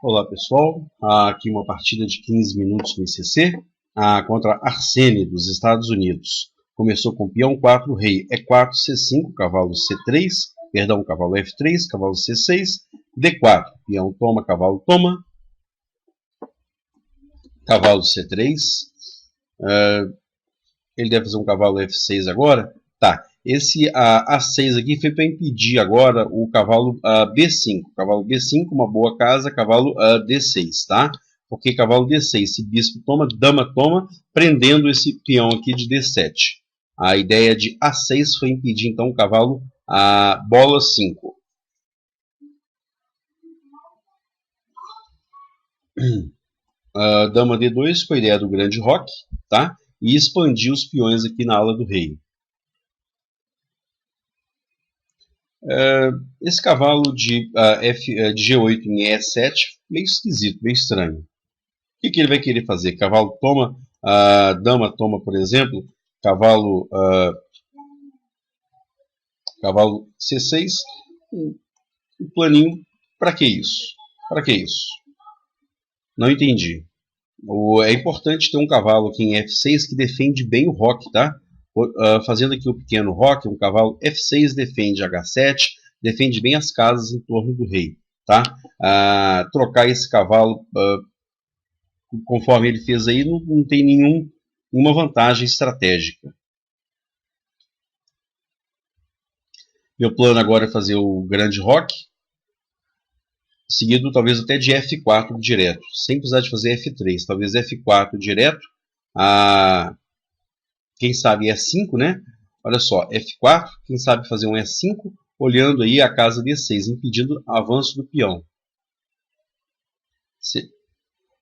Olá pessoal, aqui uma partida de 15 minutos no ICC contra Arsene dos Estados Unidos. Começou com peão 4, rei E4, C5, cavalo C3, perdão, cavalo F3, cavalo C6, D4, peão toma, cavalo toma, cavalo C3, ele deve fazer um cavalo F6 agora, tá. Esse A6 aqui foi para impedir agora o cavalo B5. Cavalo B5, uma boa casa, cavalo D6, tá? Porque cavalo D6, se bispo toma, dama toma, prendendo esse peão aqui de D7. A ideia de A6 foi impedir então o cavalo bola 5. Dama D2 foi a ideia do grande roque, tá? E expandir os peões aqui na ala do rei. Esse cavalo de G8 em E7, meio esquisito, meio estranho. O que ele vai querer fazer? Cavalo toma, dama toma, por exemplo, cavalo C6, um planinho, para que isso? Para que isso? Não entendi. É importante ter um cavalo aqui em F6 que defende bem o roque, tá? Fazendo aqui o pequeno roque, um cavalo F6 defende H7, defende bem as casas em torno do rei, tá? Trocar esse cavalo conforme ele fez aí não tem nenhuma vantagem estratégica. Meu plano agora é fazer o grande roque, seguido talvez até de F4 direto, sem precisar de fazer F3, talvez F4 direto, quem sabe E5, né? Olha só, F4, quem sabe fazer um E5, olhando aí a casa D6, impedindo o avanço do peão.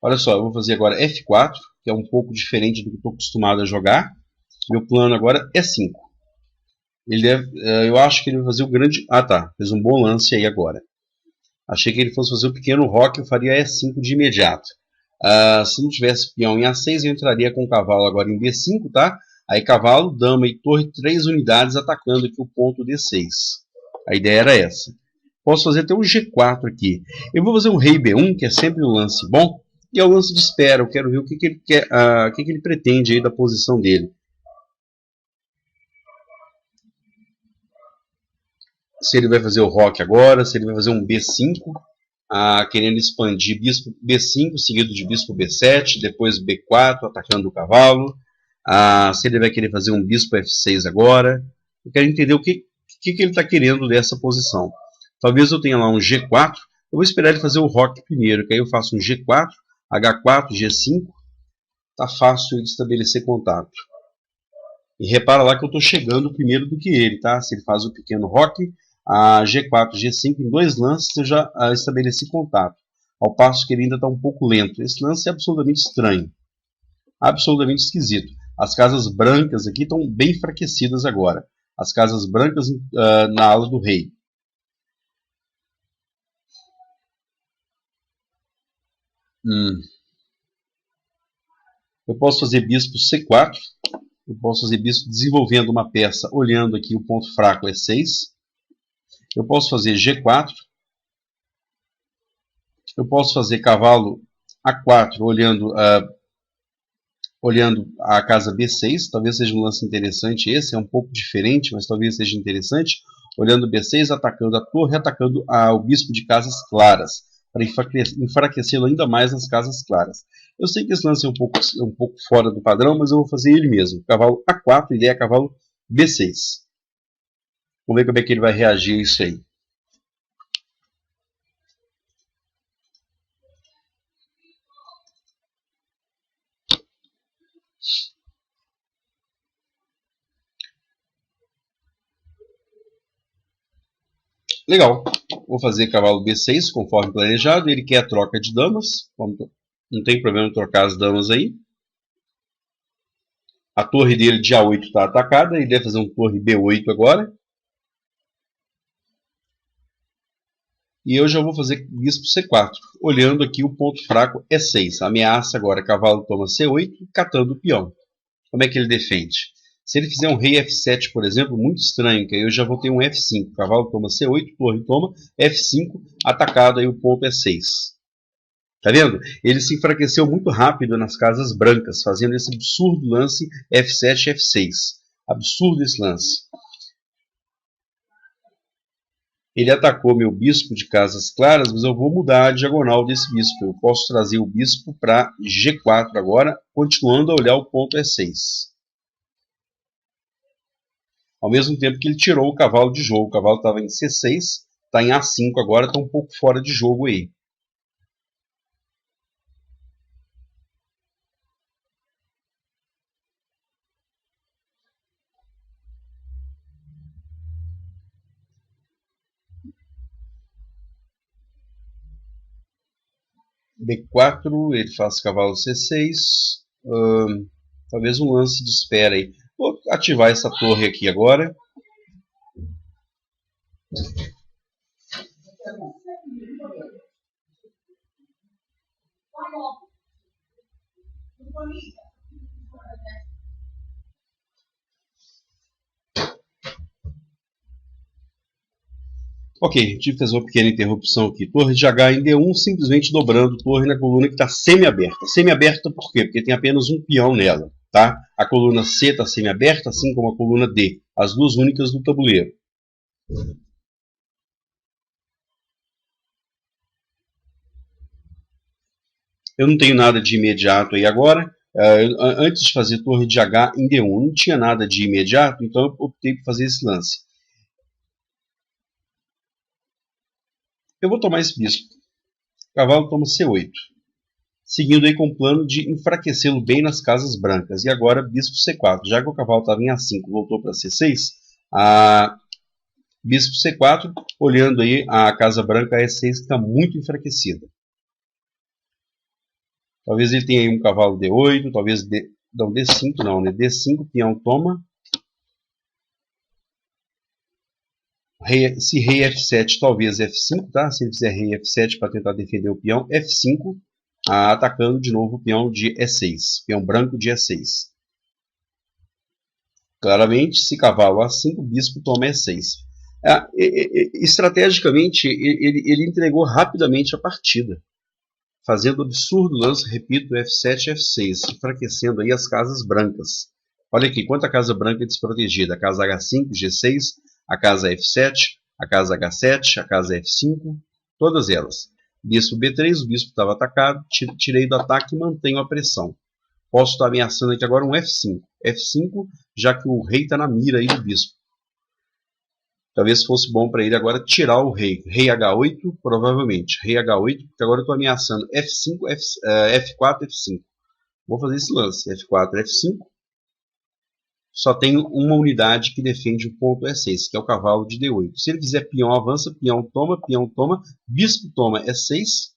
Olha só, eu vou fazer agora F4, que é um pouco diferente do que estou acostumado a jogar. Meu plano agora é E5. Eu acho que ele vai fazer o grande... tá, fez um bom lance aí agora. Achei que ele fosse fazer o pequeno roque, eu faria E5 de imediato. Se não tivesse peão em A6, eu entraria com o cavalo agora em B5, tá? Aí cavalo, dama e torre, 3 unidades atacando aqui o ponto D6. A ideia era essa. Posso fazer até um G4 aqui. Eu vou fazer um rei B1, que é sempre um lance bom. E é o lance de espera. Eu quero ver o que ele quer, o que ele pretende aí da posição dele. Se ele vai fazer o roque agora, se ele vai fazer um B5, querendo expandir bispo B5, seguido de bispo B7, depois B4, atacando o cavalo. Se ele vai querer fazer um bispo F6 agora. Eu quero entender o que ele está querendo dessa posição. Talvez eu tenha lá um G4. Eu vou esperar ele fazer o roque primeiro, que aí eu faço um G4, H4, G5. Tá fácil de estabelecer contato. E repara lá que eu estou chegando primeiro do que ele, tá? Se ele faz o pequeno roque, G4, G5, em 2 lances eu já estabeleci contato. Ao passo que ele ainda está um pouco lento. Esse lance é absolutamente estranho. Absolutamente esquisito. As casas brancas aqui estão bem enfraquecidas agora. As casas brancas na ala do rei. Eu posso fazer bispo C4. Eu posso fazer bispo desenvolvendo uma peça, olhando aqui o ponto fraco E6. Eu posso fazer G4. Eu posso fazer cavalo A4, olhando a casa B6, talvez seja um lance interessante esse, é um pouco diferente, mas talvez seja interessante, olhando B6, atacando a torre, atacando o bispo de casas claras, para enfraquecê-lo ainda mais nas casas claras. Eu sei que esse lance é um pouco fora do padrão, mas eu vou fazer ele mesmo. Cavalo A4, ideia é cavalo B6. Vamos ver como é que ele vai reagir a isso aí. Legal, vou fazer cavalo B6 conforme planejado. Ele quer a troca de damas, não tem problema trocar as damas aí. A torre dele de A8 está atacada, ele deve fazer um torre B8 agora. E eu já vou fazer bispo C4, olhando aqui o ponto fraco E6. Ameaça agora, cavalo toma C8, catando o peão. Como é que ele defende? Se ele fizer um rei F7, por exemplo, muito estranho, que aí eu já vou ter um F5. Cavalo toma C8, torre toma, F5, atacado aí o ponto E6. Tá vendo? Ele se enfraqueceu muito rápido nas casas brancas, fazendo esse absurdo lance F7 e F6. Absurdo esse lance. Ele atacou meu bispo de casas claras, mas eu vou mudar a diagonal desse bispo. Eu posso trazer o bispo para G4 agora, continuando a olhar o ponto E6. Ao mesmo tempo que ele tirou o cavalo de jogo. O cavalo estava em C6, está em A5 agora, está um pouco fora de jogo aí. B4, ele faz cavalo C6. Talvez um lance de espera aí. Vou ativar essa torre aqui agora. Ok, tive que fazer uma pequena interrupção aqui. Torre de H em D1, simplesmente dobrando torre na coluna que está semi-aberta. Semi-aberta por quê? Porque tem apenas um peão nela. Tá? A coluna C está semi-aberta, assim como a coluna D. As duas únicas do tabuleiro. Eu não tenho nada de imediato aí agora. Antes de fazer torre de H em D1, não tinha nada de imediato, então eu optei por fazer esse lance. Eu vou tomar esse bispo. O cavalo toma C8. Seguindo aí com o plano de enfraquecê-lo bem nas casas brancas. E agora bispo C4. Já que o cavalo estava em A5, voltou para C6. Bispo C4, olhando aí a casa branca E6, que está muito enfraquecida. Talvez ele tenha aí um cavalo D8, talvez não, D5 não, né? D5, peão toma. Se rei F7, talvez F5, tá? Se ele fizer rei F7 para tentar defender o peão, F5, atacando de novo o peão de E6, peão branco de E6. Claramente, se cavalo A5, bispo toma E6. Estrategicamente, ele entregou rapidamente a partida, fazendo absurdo lance, repito, F7 e F6, enfraquecendo aí as casas brancas. Olha aqui, quanta casa branca desprotegida. A casa H5, G6, a casa F7, a casa H7, a casa F5, todas elas. Bispo B3, o bispo estava atacado, tirei do ataque e mantenho a pressão. Posso estar ameaçando aqui agora um F5. F5, já que o rei está na mira aí do bispo. Talvez fosse bom para ele agora tirar o rei. Rei H8, provavelmente. Rei H8, porque agora eu estou ameaçando F5, F4, F5. Vou fazer esse lance. F4, F5. Só tenho uma unidade que defende o ponto E6, que é o cavalo de D8. Se ele fizer peão, avança, peão toma, bispo toma E6.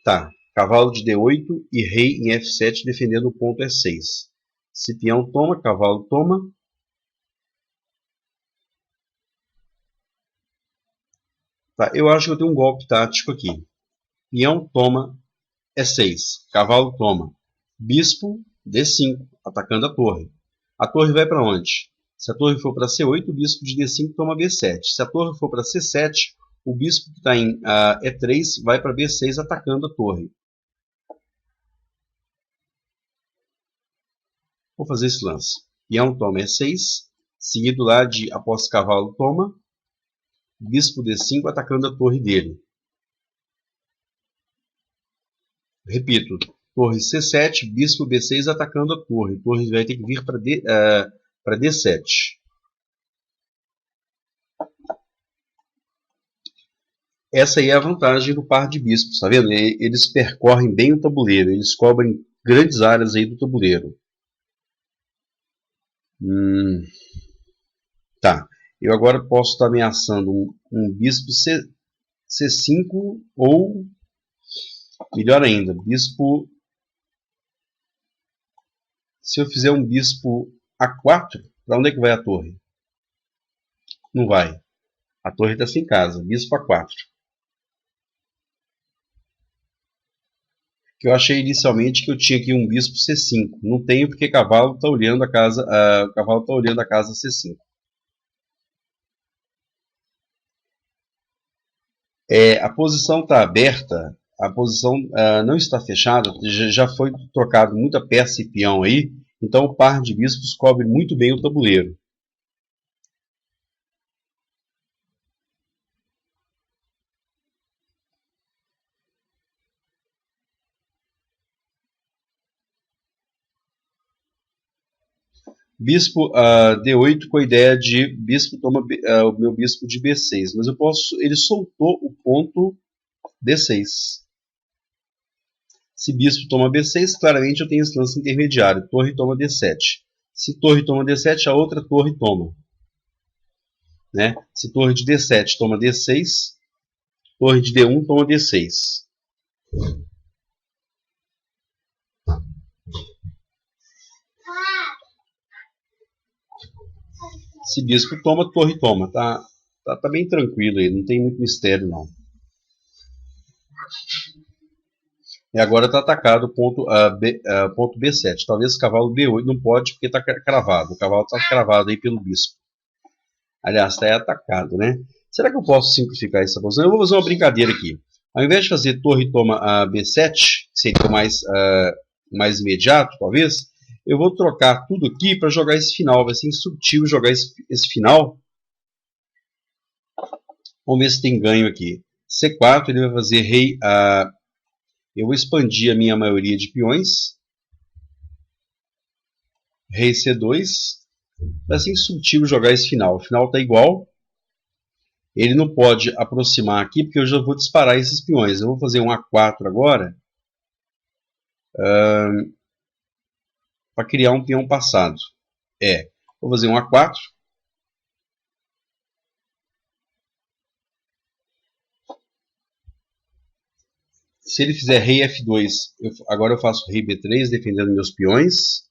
Tá, cavalo de D8 e rei em F7 defendendo o ponto E6. Se peão toma, cavalo toma. Tá, eu acho que eu tenho um golpe tático aqui. Peão toma E6, cavalo toma. Bispo D5, atacando a torre. A torre vai para onde? Se a torre for para C8, o bispo de D5 toma B7. Se a torre for para C7, o bispo que está em E3 vai para B6 atacando a torre. Vou fazer esse lance. Peão toma E6, seguido lá de após cavalo toma, bispo D5 atacando a torre dele. Repito, torre C7, bispo B6 atacando a torre. A torre vai ter que vir para D7. Essa aí é a vantagem do par de bispos, tá vendo? Eles percorrem bem o tabuleiro, eles cobrem grandes áreas aí do tabuleiro. Tá, eu agora posso estar ameaçando um bispo C5 ou, melhor ainda, bispo... Se eu fizer um bispo A4, para onde é que vai a torre? Não vai. A torre está sem casa, bispo A4. Que eu achei inicialmente que eu tinha aqui um bispo C5. Não tenho porque cavalo está olhando a casa, o cavalo está olhando a casa C5. A posição está aberta, a posição não está fechada, já foi trocado muita peça e peão aí, então o par de bispos cobre muito bem o tabuleiro. Bispo D8 com a ideia de bispo toma o meu bispo de B6, mas eu posso, ele soltou o ponto D6. Se bispo toma B6, claramente eu tenho esse lance intermediário, torre toma D7. Se torre toma D7, a outra torre toma. Né? Se torre de D7 toma D6, torre de D1 toma D6. Se bispo toma, torre toma. Tá bem tranquilo aí, não tem muito mistério não. E agora está atacado ponto B7. Talvez cavalo B8 não pode porque está cravado. O cavalo está cravado aí pelo bispo. Aliás, está atacado, né? Será que eu posso simplificar essa posição? Eu vou fazer uma brincadeira aqui. Ao invés de fazer torre toma B7, que seria mais imediato, talvez, eu vou trocar tudo aqui para jogar esse final. Vai ser instrutivo jogar esse final. Vamos ver se tem ganho aqui. C4, ele vai fazer rei. Eu vou expandir a minha maioria de peões. Rei C2. Vai ser instrutivo jogar esse final. O final está igual. Ele não pode aproximar aqui, porque eu já vou disparar esses peões. Eu vou fazer um A4 agora. Para criar um peão passado. Vou fazer um A4. Se ele fizer rei F2, agora eu faço rei B3, defendendo meus peões.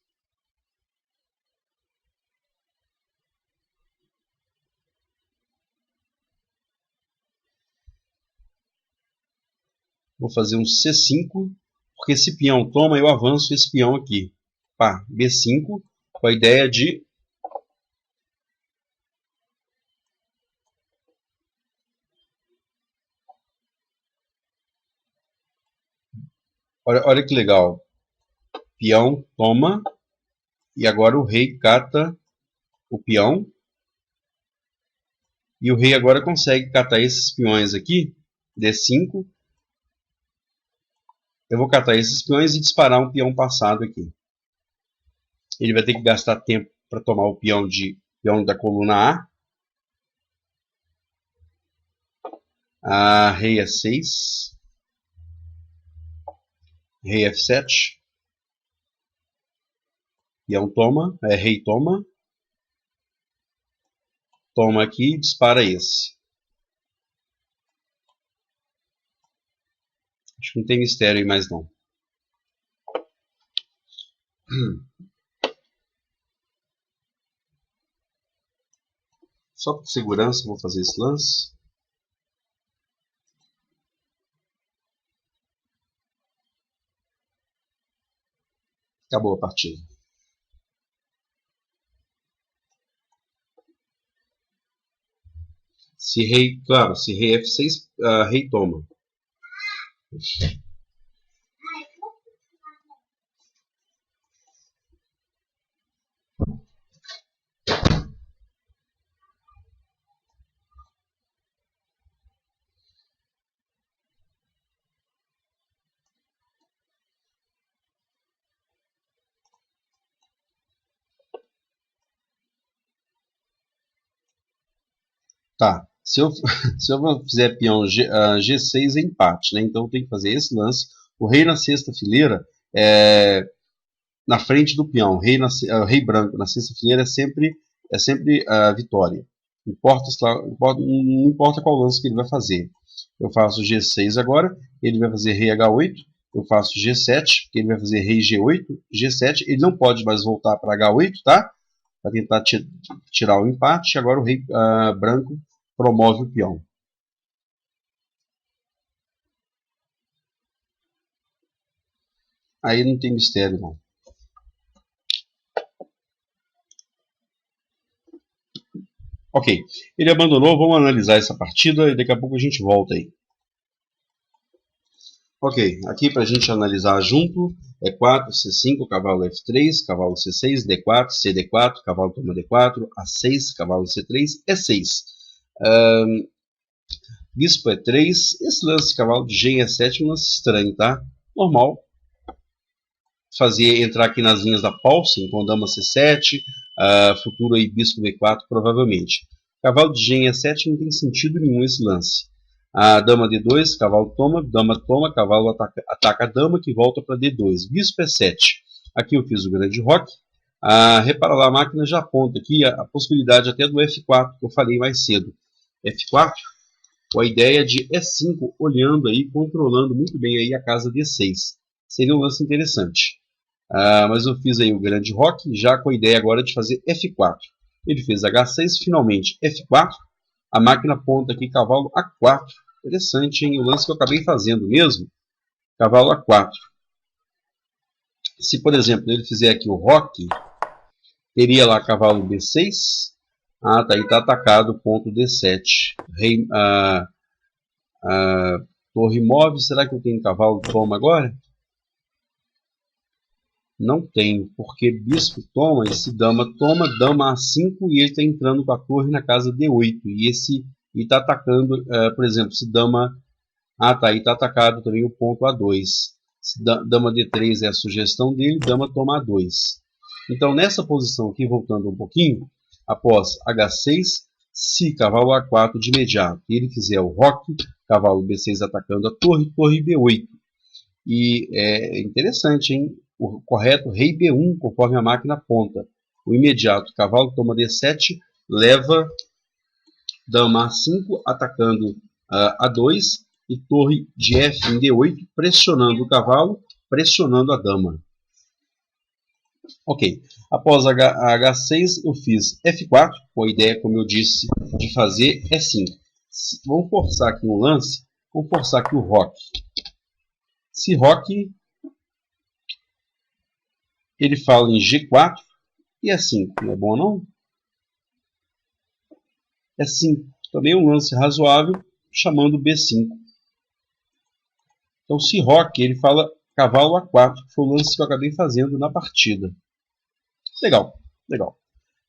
Vou fazer um C5, porque esse peão toma, eu avanço esse peão aqui. Pá, B5, com a ideia de... Olha que legal. Peão toma, e agora o rei cata o peão. E o rei agora consegue catar esses peões aqui, D5. Eu vou catar esses peões e disparar um peão passado aqui. Ele vai ter que gastar tempo para tomar o peão da coluna A. Rei E6. Rei F7. Peão toma, rei toma. Toma aqui e dispara esse. Acho que não tem mistério aí mais não. Só por segurança vou fazer esse lance. Acabou a partida. Claro, se rei F6, rei toma. Tá, se eu fizer peão G6 é empate, né? Então eu tenho que fazer esse lance. O rei na sexta fileira na frente do peão. O rei branco na sexta fileira é sempre a vitória. Não importa qual lance que ele vai fazer. Eu faço G6 agora, ele vai fazer rei H8. Eu faço G7, ele vai fazer rei G8, G7. Ele não pode mais voltar para H8, tá? Para tentar tirar o empate. Agora o rei branco promove o peão. Aí não tem mistério não. Ok, ele abandonou, vamos analisar essa partida e daqui a pouco a gente volta aí. Ok, aqui para a gente analisar junto, E4, C5, cavalo F3, cavalo C6, D4, CD4, cavalo toma D4, A6, cavalo C3, E6. Bispo E3, esse lance de cavalo de G em E7 é um lance estranho, tá? Normal. Fazer entrar aqui nas linhas da Paulsen, com dama C7, futuro aí bispo B4, provavelmente. Cavalo de G em E7 não tem sentido nenhum esse lance. A dama D2, cavalo toma, cavalo ataca a dama, que volta para D2. Bispo E7. Aqui eu fiz o grande roque. Repara lá, a máquina já aponta aqui a possibilidade até do F4, que eu falei mais cedo. F4, com a ideia de E5, olhando aí, controlando muito bem aí a casa D6. Seria um lance interessante. Mas eu fiz aí o grande roque, já com a ideia agora de fazer F4. Ele fez H6, finalmente F4. A máquina aponta aqui cavalo A4. Interessante, hein? O lance que eu acabei fazendo mesmo. Cavalo A4. Se, por exemplo, ele fizer aqui o roque, teria lá cavalo B6. Tá aí, está atacado, ponto D7. Torre move, será que eu tenho cavalo toma agora? Não tem, porque bispo toma, esse dama toma, dama A5 e ele está entrando com a torre na casa D8. E está atacando, por exemplo, se dama... tá aí, está atacado também o ponto A2. Se dama D3 é a sugestão dele, dama toma A2. Então, nessa posição aqui, voltando um pouquinho, após H6, se cavalo A4 de imediato, e ele fizer o roque, cavalo B6 atacando a torre, torre B8. E é interessante, hein? O correto, rei B1, conforme a máquina aponta. O imediato, cavalo toma D7, leva dama A5, atacando A2, e torre de F em D8, pressionando o cavalo, pressionando a dama. Ok, após H6 eu fiz F4, com a ideia, como eu disse, de fazer E5. Vamos forçar aqui um lance, vamos forçar aqui o roque. Se roque, ele fala em G4 e E5, não é bom não? E5, também é um lance razoável, chamando B5. Então se roque, ele fala cavalo A4, que foi o lance que eu acabei fazendo na partida. Legal, legal.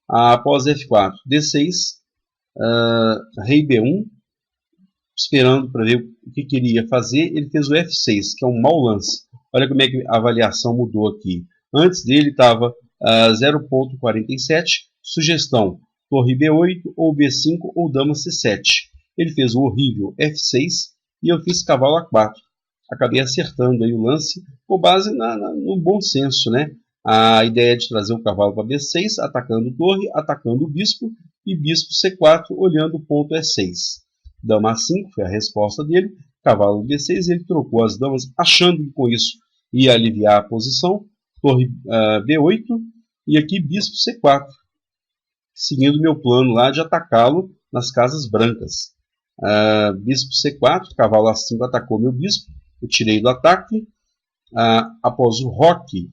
Após F4, D6, rei B1, esperando para ver o que queria fazer, ele fez o F6, que é um mau lance. Olha como é que a avaliação mudou aqui. Antes dele estava 0.47, sugestão, torre B8, ou B5, ou dama C7. Ele fez o horrível F6, e eu fiz cavalo A4. Acabei acertando aí o lance, com base no bom senso, né? A ideia de trazer o cavalo para B6, atacando torre, atacando o bispo, e bispo C4, olhando o ponto E6. Dama A5 foi a resposta dele, cavalo B6, ele trocou as damas, achando que com isso ia aliviar a posição, torre B8, e aqui bispo C4, seguindo meu plano lá de atacá-lo nas casas brancas. Bispo C4, cavalo A5 atacou meu bispo, eu tirei do ataque. Após o roque,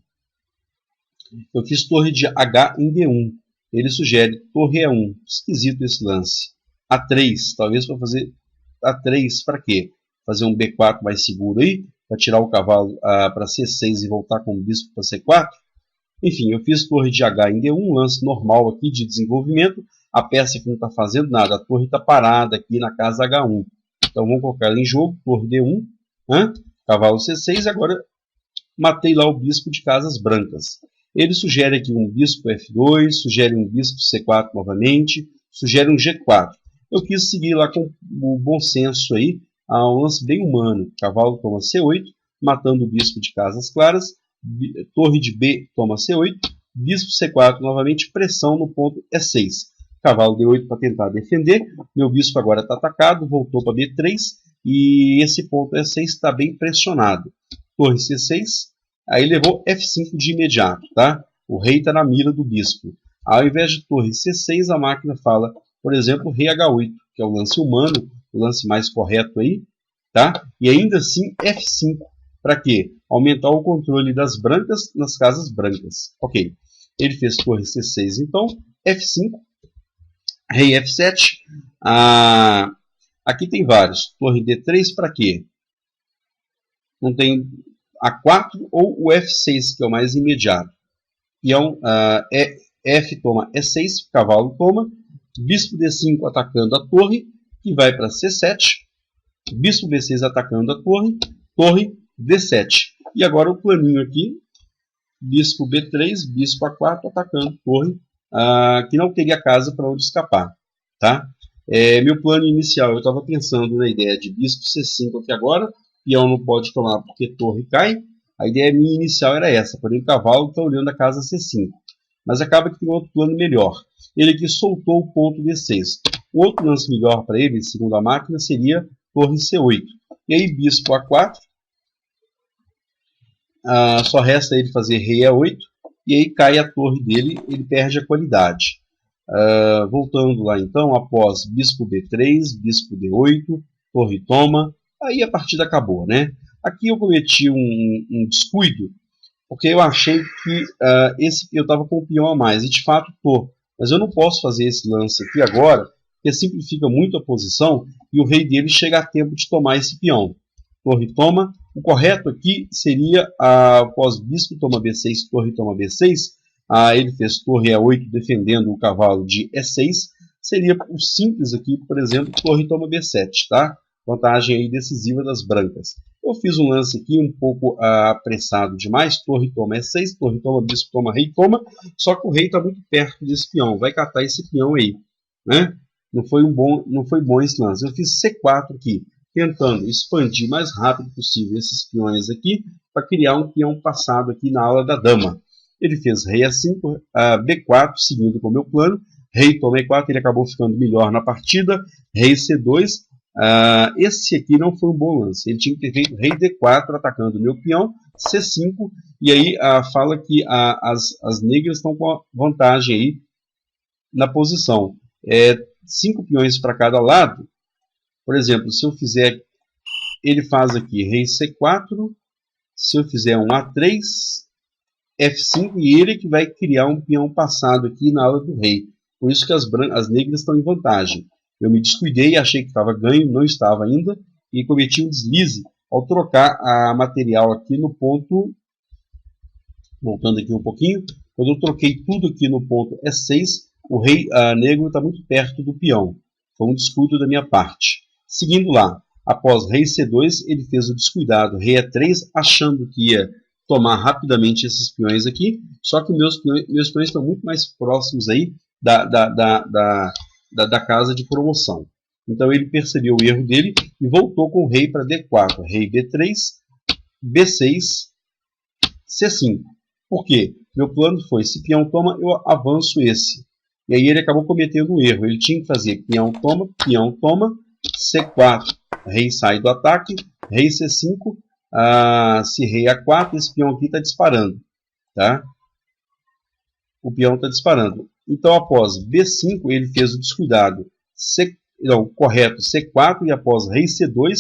eu fiz torre de H em D1. Ele sugere torre E1. Esquisito esse lance. A3, talvez para fazer A3 para quê? Fazer um B4 mais seguro aí, para tirar o cavalo para C6 e voltar com o bispo para C4. Enfim, eu fiz torre de H em D1, lance normal aqui de desenvolvimento. A peça que não está fazendo nada, a torre está parada aqui na casa H1. Então vamos colocar ela em jogo, torre D1, cavalo C6, agora matei lá o bispo de casas brancas. Ele sugere aqui um bispo F2, sugere um bispo C4 novamente, sugere um G4. Eu quis seguir lá com o bom senso aí, um lance bem humano. Cavalo toma C8, matando o bispo de casas claras, torre de B toma C8, bispo C4 novamente, pressão no ponto E6. Cavalo D8 para tentar defender, meu bispo agora está atacado, voltou para B3, e esse ponto E6 está bem pressionado. Torre C6, aí levou F5 de imediato, tá? O rei está na mira do bispo. Ao invés de torre C6, a máquina fala, por exemplo, rei H8, que é o lance humano, o lance mais correto aí, tá? E ainda assim F5, para quê? Aumentar o controle das brancas nas casas brancas. Ok, ele fez torre C6, então, F5, rei F7, aqui tem vários. Torre D3 para quê? não tem A4 ou o F6, que é o mais imediato. Peão F toma E6, cavalo toma, bispo D5 atacando a torre, que vai para C7, bispo B6 atacando a torre, torre D7. E agora o planinho aqui, bispo B3, bispo A4 atacando torre, que não teria casa para onde escapar. Tá? Meu plano inicial, eu estava pensando na ideia de bispo C5 aqui agora, peão não pode tomar porque torre cai. A ideia minha inicial era essa, porém o cavalo está olhando a casa C5. Mas acaba que tem outro plano melhor. Ele aqui soltou o ponto D6. O outro lance melhor para ele, segundo a máquina, seria torre C8. E aí bispo A4, só resta ele fazer rei A8, e aí cai a torre dele, ele perde a qualidade. Voltando lá então, após bispo B3, bispo D8, torre toma, aí a partida acabou, né? Aqui eu cometi um descuido, porque eu achei que eu estava com o peão a mais, e de fato estou. Mas eu não posso fazer esse lance aqui agora, porque simplifica muito a posição, e o rei dele chega a tempo de tomar esse peão. Torre toma. O correto aqui seria, após bispo toma B6, torre toma B6, ele fez torre A8 defendendo o cavalo de E6, seria o simples aqui, por exemplo, torre toma B7, tá? Vantagem aí decisiva das brancas. Eu fiz um lance aqui um pouco apressado demais, torre toma E6, torre toma, bispo toma, rei toma, só que o rei está muito perto desse peão, vai catar esse peão aí, né? Não foi bom esse lance. Eu fiz C4 aqui, tentando expandir o mais rápido possível esses peões aqui, para criar um peão passado aqui na ala da dama. Ele fez rei A5, B4, seguindo com o meu plano, rei toma E4, ele acabou ficando melhor na partida, rei C2, esse aqui não foi um bom lance, ele tinha que ter feito rei D4 atacando o meu peão, C5, e aí fala que as negras estão com vantagem aí na posição. 5 peões para cada lado. Por exemplo, se eu fizer, ele faz aqui rei C4, se eu fizer um A3, F5, e ele que vai criar um peão passado aqui na ala do rei. Por isso que as negras estão em vantagem. Eu me descuidei, achei que estava ganho, não estava ainda, e cometi um deslize ao trocar a material aqui no ponto, voltando aqui um pouquinho, quando eu troquei tudo aqui no ponto E6, o rei negro está muito perto do peão. Foi um descuido da minha parte. Seguindo lá, após rei C2, ele fez o descuidado rei E3, achando que ia tomar rapidamente esses peões aqui, só que meus peões estão muito mais próximos aí da casa de promoção. Então ele percebeu o erro dele e voltou com o rei para D4, rei B3, B6, C5. Por quê? Meu plano foi, se peão toma, eu avanço esse. E aí ele acabou cometendo um erro. Ele tinha que fazer peão toma, C4, rei sai do ataque, rei C5, se rei A4, esse peão aqui está disparando. Tá? O peão está disparando. Então após B5, ele fez o descuidado, correto C4, e após rei C2,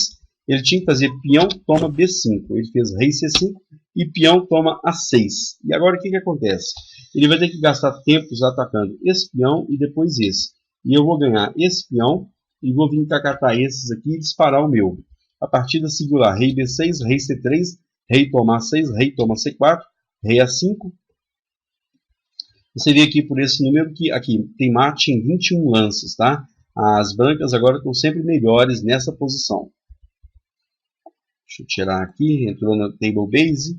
ele tinha que fazer peão toma B5. Ele fez rei C5 e peão toma A6. E agora o que acontece? Ele vai ter que gastar tempos atacando esse peão e depois esse. E eu vou ganhar esse peão e vou vir cacatar esses aqui e disparar o meu. A partida seguiu lá, rei B6, rei C3, rei toma A6, rei toma C4, rei A5. Você vê aqui por esse número que aqui tem mate em 21 lances, tá? As brancas agora estão sempre melhores nessa posição. Deixa eu tirar aqui, entrou na table base.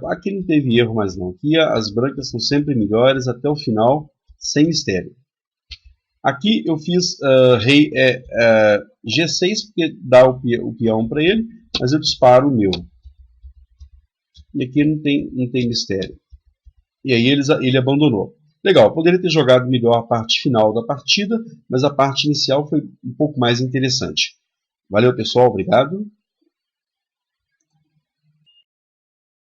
Aqui não teve erro mais não. Aqui as brancas são sempre melhores até o final, sem mistério. Aqui eu fiz rei G6, porque dá o peão para ele, mas eu disparo o meu. E aqui não tem mistério. E aí ele abandonou. Legal, poderia ter jogado melhor a parte final da partida, mas a parte inicial foi um pouco mais interessante. Valeu pessoal, obrigado.